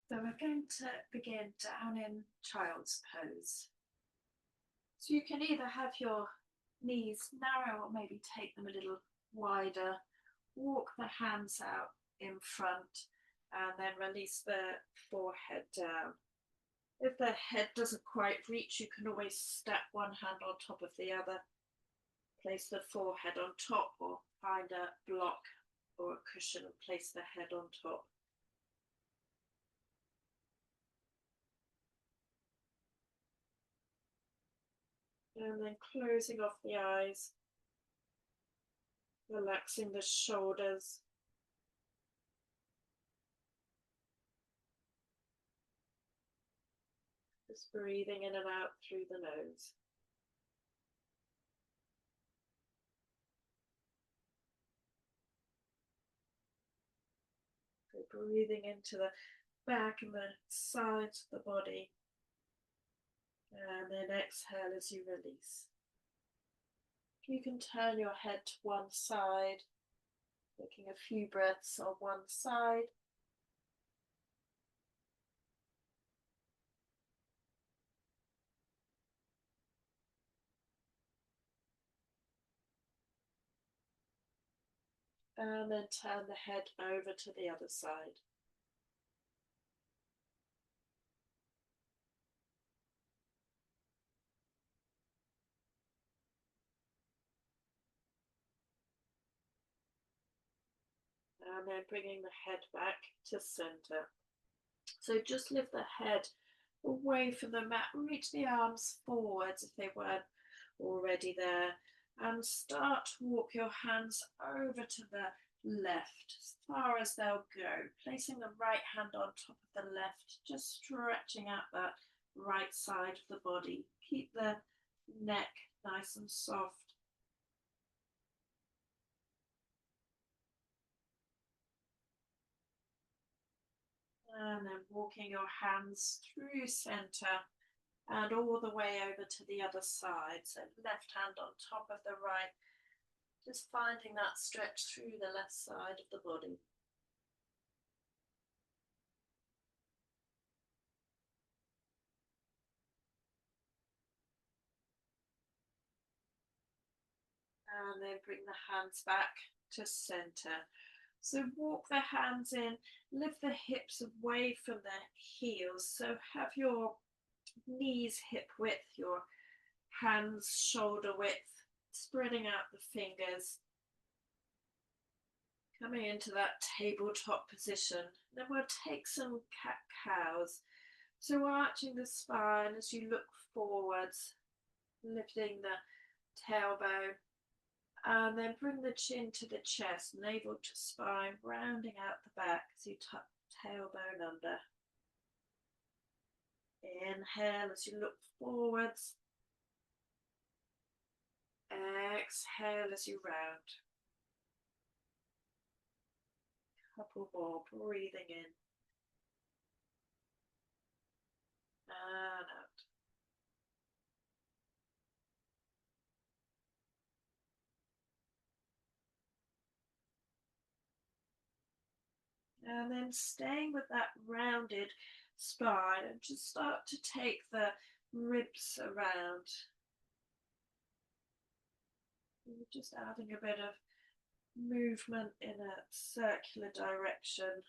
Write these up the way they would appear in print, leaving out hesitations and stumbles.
So we're going to begin down in child's pose. So you can either have your knees narrow or maybe take them a little wider, walk the hands out in front, and then release the forehead down. If the head doesn't quite reach, you can always stack one hand on top of the other, place the forehead on top, or find a block or a cushion and place the head on top. And then closing off the eyes, relaxing the shoulders. Just breathing in and out through the nose. So breathing into the back and the sides of the body. And then exhale as you release. You can turn your head to one side, taking a few breaths on one side. And then turn the head over to the other side. And then bringing the head back to center. So just lift the head away from the mat, reach the arms forwards if they weren't already there, and start to walk your hands over to the left as far as they'll go, placing the right hand on top of the left, just stretching out that right side of the body. Keep the neck nice and soft. And then walking your hands through center and all the way over to the other side. So left hand on top of the right, just finding that stretch through the left side of the body. And then bring the hands back to center. So walk the hands in, lift the hips away from the heels. So have your knees hip width, your hands shoulder width, spreading out the fingers. Coming into that tabletop position. Then we'll take some cat-cows. So arching the spine as you look forwards, lifting the tailbone, and then bring the chin to the chest, navel to spine, rounding out the back as you tuck tailbone under. Inhale as you look forwards. Exhale as you round. Couple more, breathing in and out. And then staying with that rounded spine, and just start to take the ribs around. Just adding a bit of movement in a circular direction.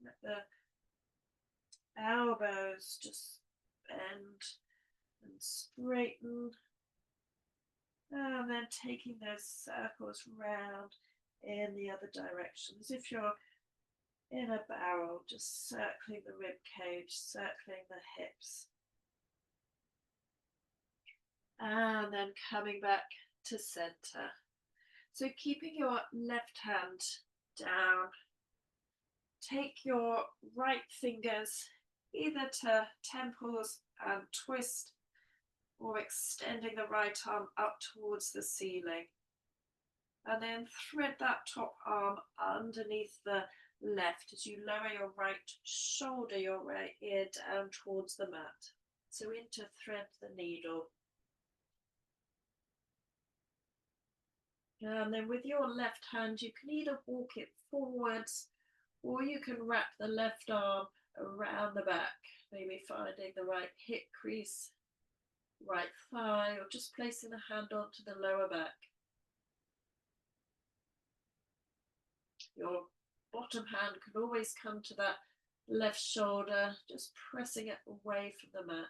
Let the elbows just bend and straighten. And then taking those circles round in the other direction, as if you're in a barrel, just circling the rib cage, circling the hips. And then coming back to center. So keeping your left hand down, take your right fingers either to temples and twist, or extending the right arm up towards the ceiling. And then thread that top arm underneath the left as you lower your right shoulder, your right ear down towards the mat. So in to thread the needle. And then with your left hand, you can either walk it forwards, or you can wrap the left arm around the back, maybe finding the right hip crease, right thigh, or just placing the hand onto the lower back. Your bottom hand can always come to that left shoulder, just pressing it away from the mat.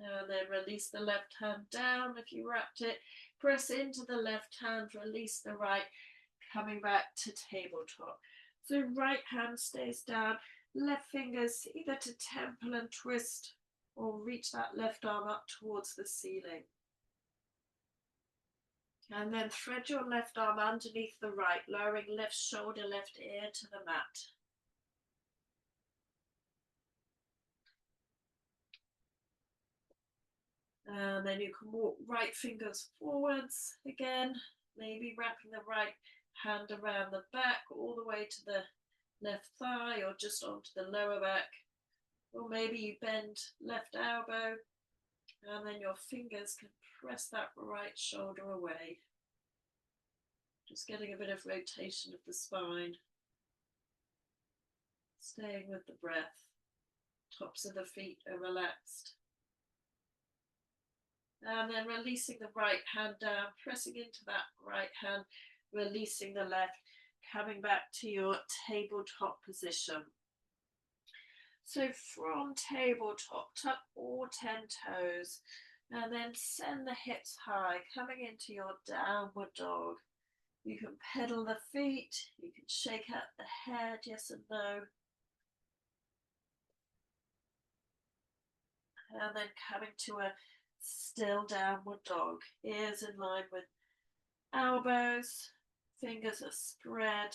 And then release the left hand down. If you wrapped it, press into the left hand, release the right, coming back to tabletop. So right hand stays down, left fingers either to temple and twist or reach that left arm up towards the ceiling. And then thread your left arm underneath the right, lowering left shoulder, left ear to the mat. And then you can walk right fingers forwards again, maybe wrapping the right hand around the back all the way to the left thigh or just onto the lower back. Or maybe you bend left elbow and then your fingers can press that right shoulder away. Just getting a bit of rotation of the spine. Staying with the breath. Tops of the feet are relaxed. And then releasing the right hand down, pressing into that right hand, releasing the left, coming back to your tabletop position. So from tabletop, tuck all 10 toes, and then send the hips high, coming into your downward dog. You can pedal the feet, you can shake out the head, yes and no. And then coming to a still downward dog, ears in line with elbows, fingers are spread,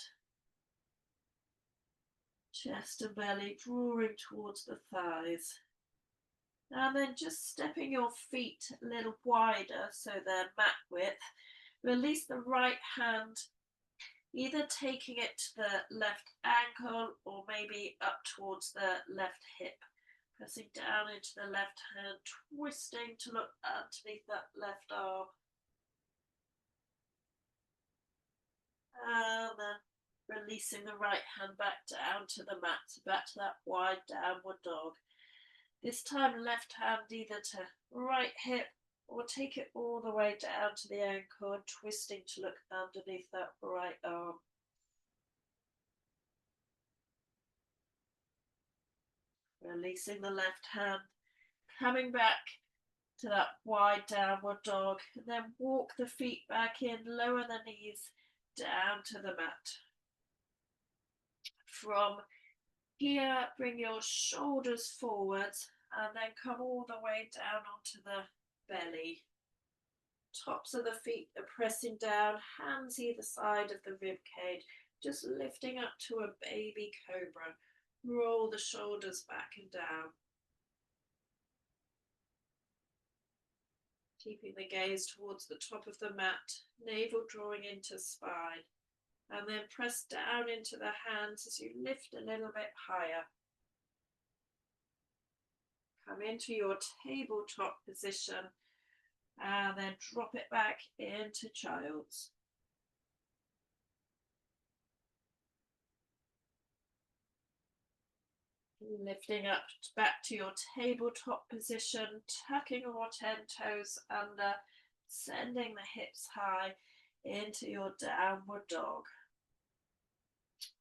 chest and belly drawing towards the thighs. And then just stepping your feet a little wider so they're mat width. Release the right hand, either taking it to the left ankle or maybe up towards the left hip. Pressing down into the left hand, twisting to look underneath that left arm. And then releasing the right hand back down to the mat, so back to that wide downward dog. This time left hand either to right hip or take it all the way down to the ankle and twisting to look underneath that right arm. Releasing the left hand, coming back to that wide downward dog, and then walk the feet back in, lower the knees down to the mat. From here, bring your shoulders forwards and then come all the way down onto the belly. Tops of the feet are pressing down, hands either side of the rib cage, just lifting up to a baby cobra. Roll the shoulders back and down. Keeping the gaze towards the top of the mat, navel drawing into spine. And then press down into the hands as you lift a little bit higher. Come into your tabletop position and then drop it back into child's. Lifting up back to your tabletop position, tucking all 10 toes under, sending the hips high into your downward dog.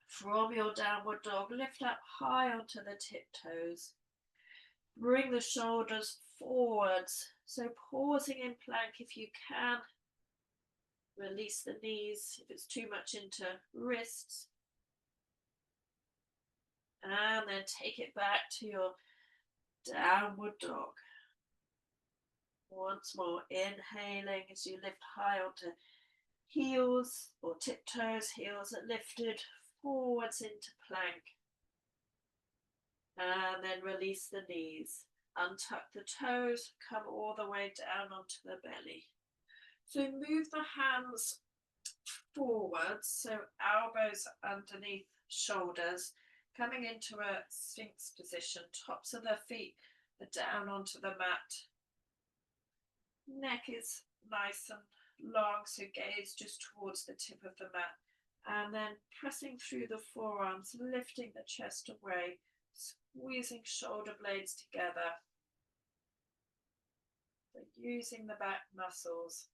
From your downward dog, lift up high onto the tiptoes. Bring the shoulders forwards, so pausing in plank if you can. Release the knees if it's too much into wrists. And then take it back to your downward dog. Once more, inhaling as you lift high onto heels or tiptoes, heels are lifted forwards into plank. And then release the knees. Untuck the toes, come all the way down onto the belly. So move the hands forwards, so elbows underneath shoulders, coming into a sphinx position, tops of the feet are down onto the mat. Neck is nice and long, so gaze just towards the tip of the mat. And then pressing through the forearms, lifting the chest away, squeezing shoulder blades together. So using the back muscles.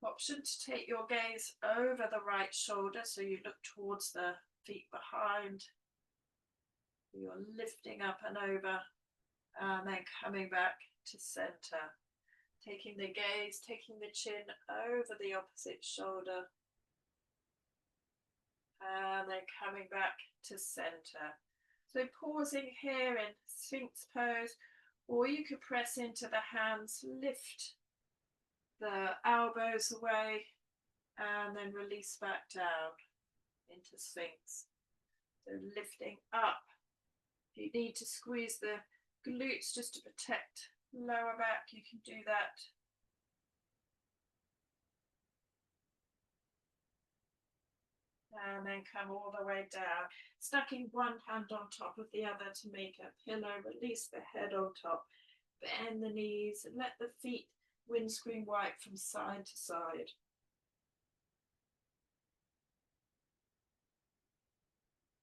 Option to take your gaze over the right shoulder, so you look towards the feet behind. You're lifting up and over, and then coming back to center. Taking the gaze, taking the chin over the opposite shoulder, and then coming back to center. So pausing here in Sphinx pose, or you could press into the hands, lift the elbows away, and then release back down into Sphinx. So lifting up. If you need to squeeze the glutes just to protect lower back, you can do that. And then come all the way down, stacking one hand on top of the other to make a pillow. Release the head on top, bend the knees, and let the feet windscreen wipe from side to side.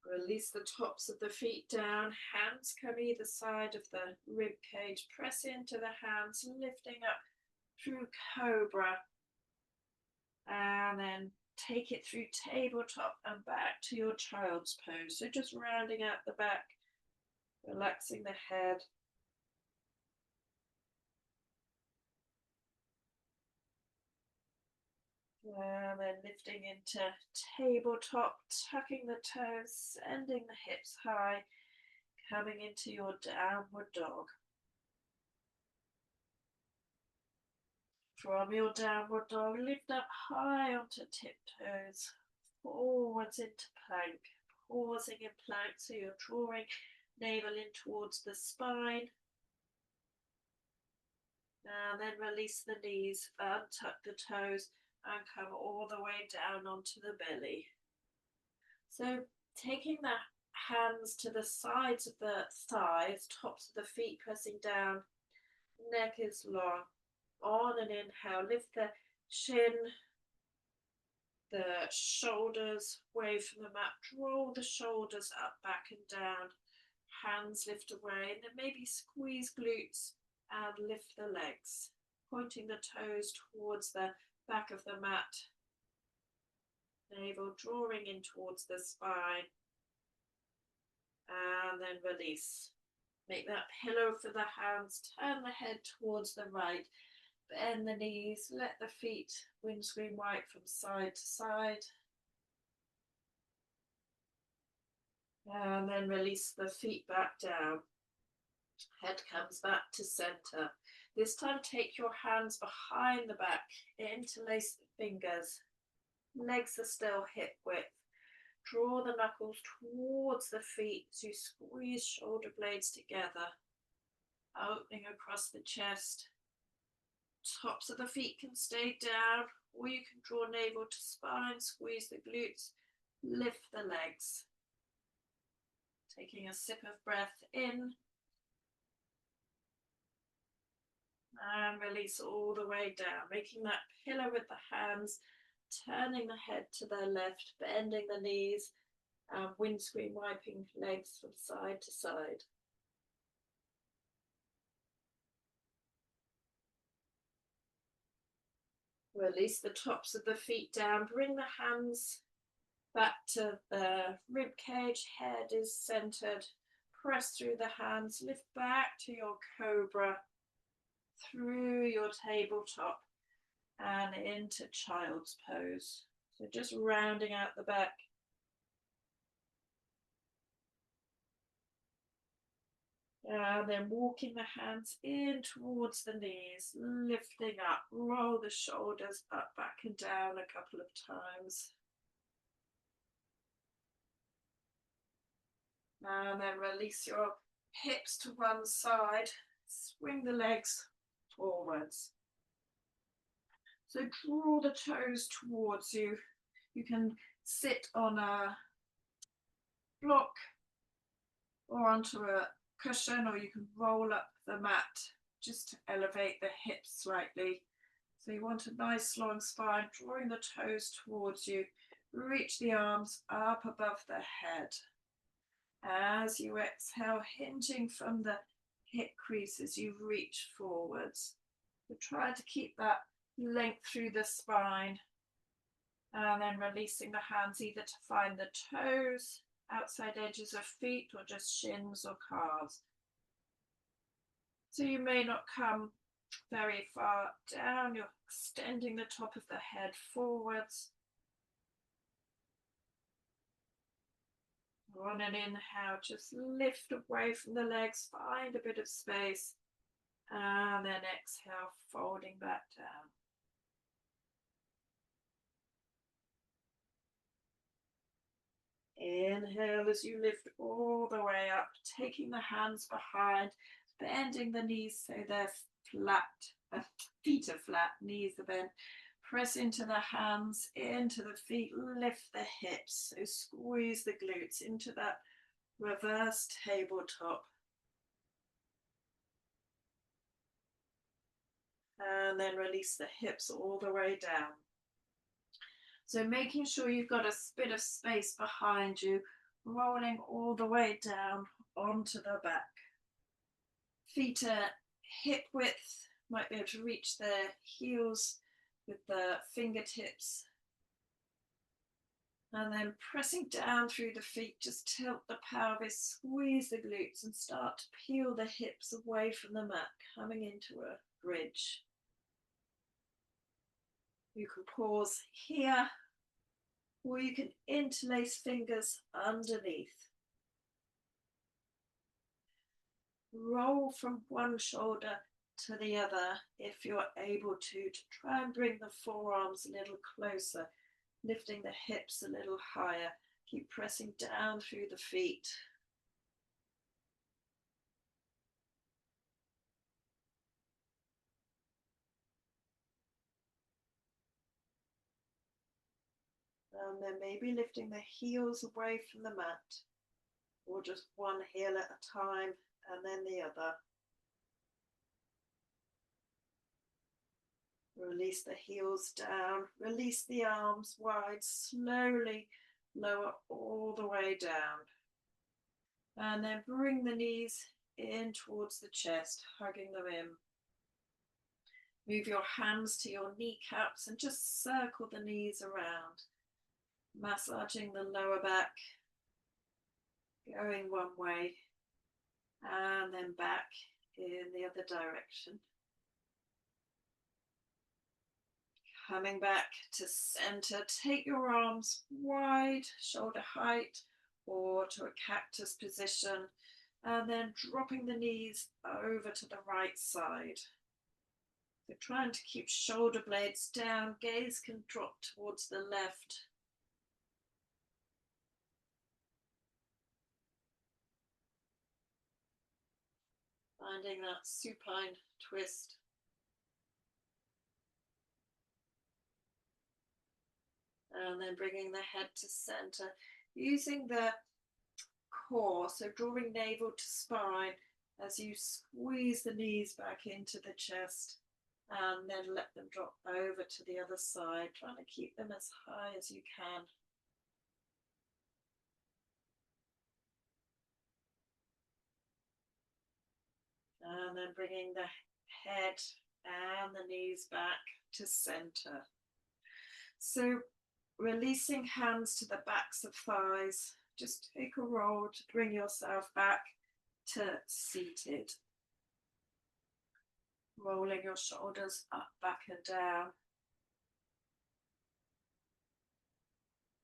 Release the tops of the feet down, hands come either side of the rib cage, press into the hands, lifting up through cobra, and then take it through tabletop and back to your child's pose. So just rounding out the back, relaxing the head. And then lifting into tabletop, tucking the toes, sending the hips high, coming into your downward dog. From your downward dog, lift up high onto tiptoes, forwards into plank, pausing in plank, so you're drawing navel in towards the spine. And then release the knees, untuck the toes, and come all the way down onto the belly. So taking the hands to the sides of the thighs, tops of the feet pressing down, neck is long. On an inhale, lift the chin, the shoulders away from the mat, draw the shoulders up, back and down, hands lift away, and then maybe squeeze glutes and lift the legs, pointing the toes towards the back of the mat, navel drawing in towards the spine, and then release. Make that pillow for the hands, turn the head towards the right, bend the knees, let the feet windscreen wipe from side to side. And then release the feet back down. Head comes back to center. This time take your hands behind the back, interlace the fingers. Legs are still hip width. Draw the knuckles towards the feet as you squeeze shoulder blades together, opening across the chest. Tops of the feet can stay down, or you can draw navel to spine, squeeze the glutes, lift the legs. Taking a sip of breath in, and release all the way down, making that pillow with the hands, turning the head to the left, bending the knees, and windscreen wiping legs from side to side. Release the tops of the feet down, bring the hands back to the rib cage, head is centered, press through the hands, lift back to your cobra, through your tabletop, and into child's pose. So just rounding out the back. And then walking the hands in towards the knees, lifting up, roll the shoulders up, back and down a couple of times. And then release your hips to one side, swing the legs forwards. So draw the toes towards you. You can sit on a block or onto a cushion, or you can roll up the mat just to elevate the hips slightly. So you want a nice long spine, drawing the toes towards you. Reach the arms up above the head. As you exhale, hinging from the hip crease as you reach forwards. So try to keep that length through the spine. And then releasing the hands either to find the toes, outside edges of feet, or just shins or calves. So you may not come very far down, you're extending the top of the head forwards. On an inhale, just lift away from the legs, find a bit of space, and then exhale, folding back down. Inhale as you lift all the way up, taking the hands behind, bending the knees so they're flat, feet are flat, knees are bent. Press into the hands, into the feet, lift the hips, so squeeze the glutes into that reverse tabletop. And then release the hips all the way down. So making sure you've got a bit of space behind you, rolling all the way down onto the back. Feet are hip width, might be able to reach their heels with the fingertips. And then pressing down through the feet, just tilt the pelvis, squeeze the glutes and start to peel the hips away from the mat, coming into a bridge. You can pause here, or you can interlace fingers underneath. Roll from one shoulder to the other if you're able to try and bring the forearms a little closer, lifting the hips a little higher. Keep pressing down through the feet. And then maybe lifting the heels away from the mat, or just one heel at a time and then the other. Release the heels down, release the arms wide, slowly lower all the way down. And then bring the knees in towards the chest, hugging them in. Move your hands to your kneecaps and just circle the knees around, massaging the lower back, going one way and then back in the other direction. Coming back to center, take your arms wide, shoulder height, or to a cactus position, and then dropping the knees over to the right side. So trying to keep shoulder blades down, gaze can drop towards the left. Finding that supine twist. And then bringing the head to center, using the core, so drawing navel to spine as you squeeze the knees back into the chest and then let them drop over to the other side, trying to keep them as high as you can. And then bringing the head and the knees back to center. So releasing hands to the backs of thighs, just take a roll to bring yourself back to seated. Rolling your shoulders up, back and down.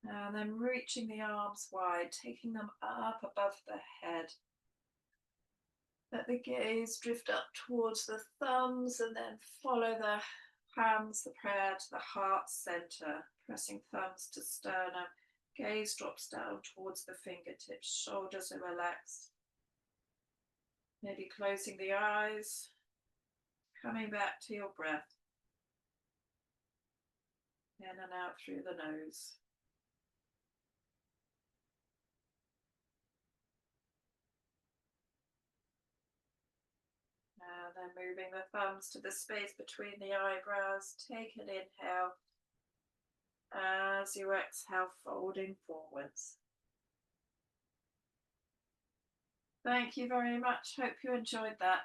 And then reaching the arms wide, taking them up above the head. Let the gaze drift up towards the thumbs and then follow the hands, the prayer, to the heart center, pressing thumbs to sternum. Gaze drops down towards the fingertips, shoulders are relaxed. Maybe closing the eyes, coming back to your breath. In and out through the nose. And then moving the thumbs to the space between the eyebrows. Take an inhale. As you exhale, folding forwards. Thank you very much. Hope you enjoyed that.